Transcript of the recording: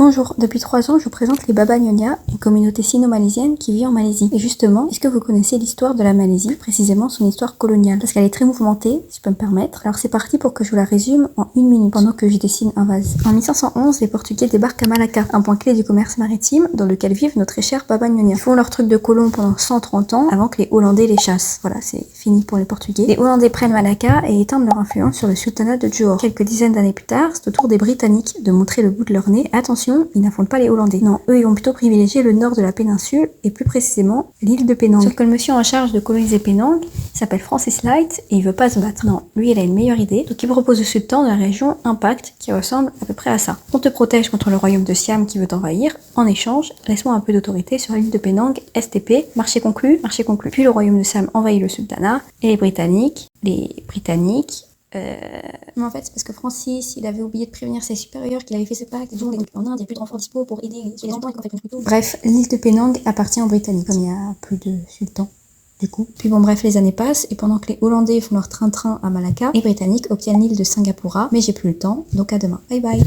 Bonjour, depuis 3 ans, je vous présente les Baba Nyonya, une communauté sino-malaisienne qui vit en Malaisie. Et justement, est-ce que vous connaissez l'histoire de la Malaisie, précisément son histoire coloniale? Parce qu'elle est très mouvementée, si je peux me permettre. Alors c'est parti pour que je vous la résume en 1 minute, pendant que je dessine un vase. En 1511, les Portugais débarquent à Malacca, un point clé du commerce maritime dans lequel vivent nos très chers Baba Nyonya. Ils font leur truc de colons pendant 130 ans avant que les Hollandais les chassent. Voilà, c'est fini pour les Portugais. Les Hollandais prennent Malacca et étendent leur influence sur le sultanat de Johor. Quelques dizaines d'années plus tard, c'est au tour des Britanniques de montrer le bout de leur nez. Attention, ils n'affrontent pas les Hollandais. Non, eux ils ont plutôt privilégié le nord de la péninsule et plus précisément l'île de Penang. Sauf que le monsieur en charge de coloniser Penang s'appelle Francis Light et il veut pas se battre. Non, lui il a une meilleure idée. Donc il propose au sultan de la région un pacte qui ressemble à peu près à ça. On te protège contre le royaume de Siam qui veut t'envahir. En échange, laisse-moi un peu d'autorité sur l'île de Penang, STP, marché conclu, marché conclu. Puis le royaume de Siam envahit le sultanat et les Britanniques mais en fait, c'est parce que Francis, il avait oublié de prévenir ses supérieurs qu'il avait fait ce pacte. Donc, en Inde, il n'y a plus de renforts dispo pour aider les sultans qui ont fait plutôt. Bref, l'île de Penang appartient aux Britanniques, comme il n'y a plus de sultans. Du coup. Puis bon bref, les années passent et pendant que les Hollandais font leur train-train à Malacca, les Britanniques obtiennent l'île de Singapura. Mais j'ai plus le temps, donc à demain. Bye bye.